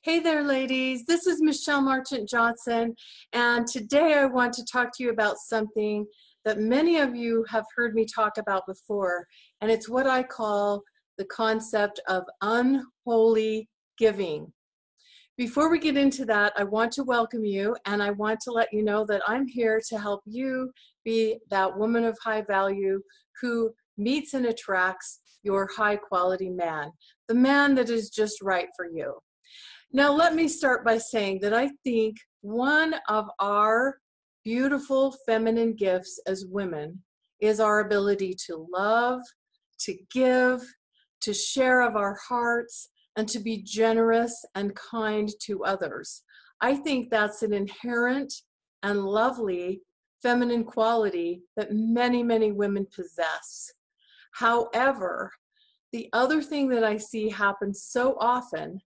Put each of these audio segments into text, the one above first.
Hey there, ladies. This is Michelle Marchant Johnson, and today I want to talk to you about something that many of you have heard me talk about before, and it's what I call the concept of unholy giving. Before we get into that, I want to welcome you, and I want to let you know that I'm here to help you be that woman of high value who meets and attracts your high quality man, the man that is just right for you. Now, let me start by saying that I think one of our beautiful feminine gifts as women is our ability to love, to give, to share of our hearts, and to be generous and kind to others. I think that's an inherent and lovely feminine quality that many, many women possess. However, the other thing that I see happen so often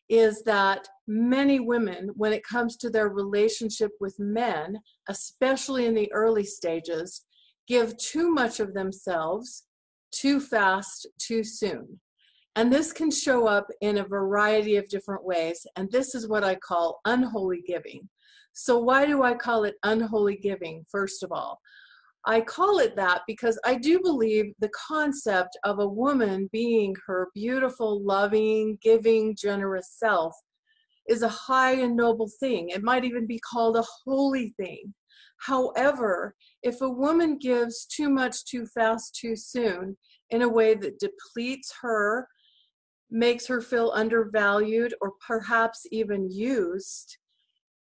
is that many women, when it comes to their relationship with men, especially in the early stages, give too much of themselves too fast, too soon. And this can show up in a variety of different ways, and this is what I call unholy giving. So why do I call it unholy giving, first of all? I call it that because I do believe the concept of a woman being her beautiful, loving, giving, generous self is a high and noble thing. It might even be called a holy thing. However, if a woman gives too much too fast, too soon, in a way that depletes her, makes her feel undervalued, or perhaps even used,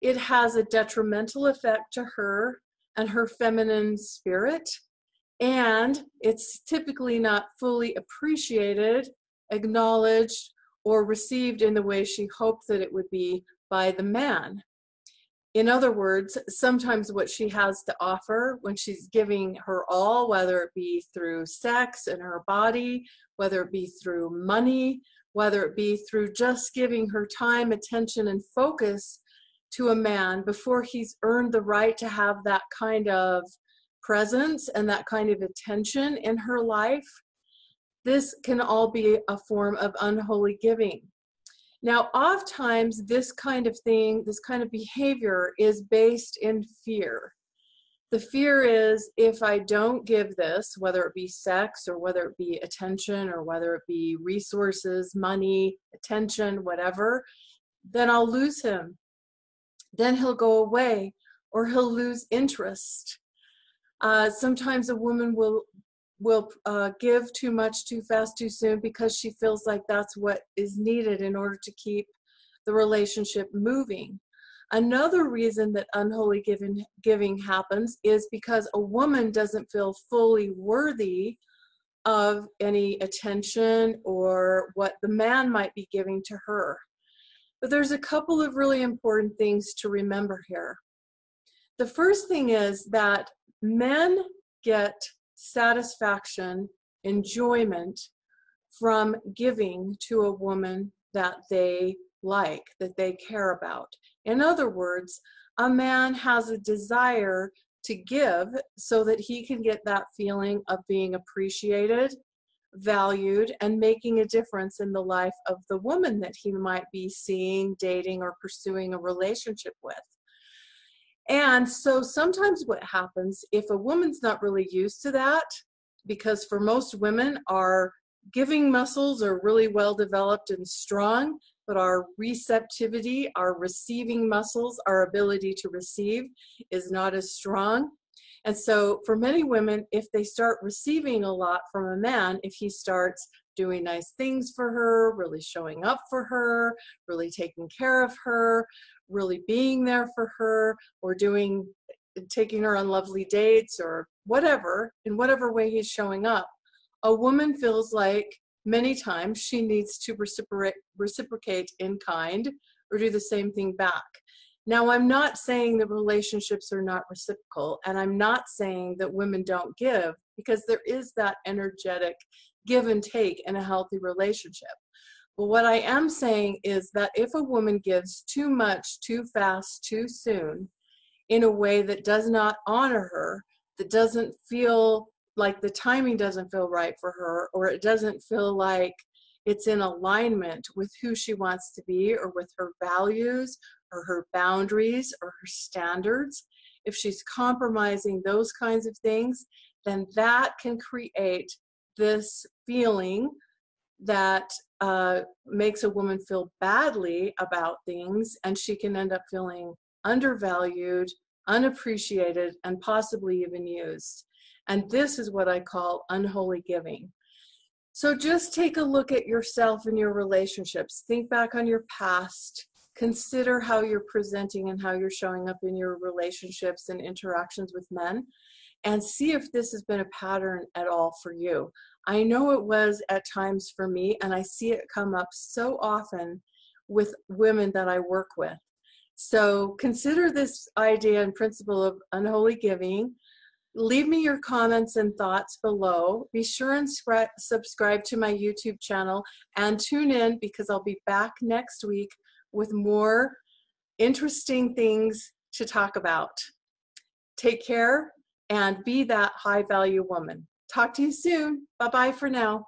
it has a detrimental effect to her and her feminine spirit, and it's typically not fully appreciated, acknowledged, or received in the way she hoped that it would be by the man. In other words, sometimes what she has to offer when she's giving her all, whether it be through sex and her body, whether it be through money, whether it be through just giving her time, attention, and focus to a man before he's earned the right to have that kind of presence and that kind of attention in her life, this can all be a form of unholy giving. Now, oftentimes this kind of thing, this kind of behavior is based in fear. The fear is, if I don't give this, whether it be sex or whether it be attention or whether it be resources, money, attention, whatever, then I'll lose him. Then he'll go away, or he'll lose interest. Sometimes a woman will give too much too fast too soon because she feels like that's what is needed in order to keep the relationship moving. Another reason that unholy giving happens is because a woman doesn't feel fully worthy of any attention or what the man might be giving to her. But there's a couple of really important things to remember here. The first thing is that men get satisfaction, enjoyment from giving to a woman that they like, that they care about. In other words, a man has a desire to give so that he can get that feeling of being appreciated, valued, and making a difference in the life of the woman that he might be seeing, dating, or pursuing a relationship with. And so sometimes what happens, if a woman's not really used to that, because for most women, our giving muscles are really well developed and strong, but our receptivity, our receiving muscles, our ability to receive is not as strong. And so for many women, if they start receiving a lot from a man, if he starts doing nice things for her, really showing up for her, really taking care of her, really being there for her, or taking her on lovely dates or whatever, in whatever way he's showing up, a woman feels like many times she needs to reciprocate in kind or do the same thing back. Now, I'm not saying that relationships are not reciprocal, and I'm not saying that women don't give, because there is that energetic give and take in a healthy relationship. But what I am saying is that if a woman gives too much, too fast, too soon, in a way that does not honor her, that doesn't feel like the timing doesn't feel right for her, or it doesn't feel like it's in alignment with who she wants to be, or with her values, or her boundaries, or her standards. If she's compromising those kinds of things, then that can create this feeling that makes a woman feel badly about things, and she can end up feeling undervalued, unappreciated, and possibly even used. And this is what I call unholy giving. So just take a look at yourself and your relationships. Think back on your past. Consider how you're presenting and how you're showing up in your relationships and interactions with men, and see if this has been a pattern at all for you. I know it was at times for me, and I see it come up so often with women that I work with. So consider this idea and principle of unholy giving. Leave me your comments and thoughts below. Be sure and subscribe to my YouTube channel, and tune in, because I'll be back next week with more interesting things to talk about. Take care and be that high value woman. Talk to you soon. Bye-bye for now.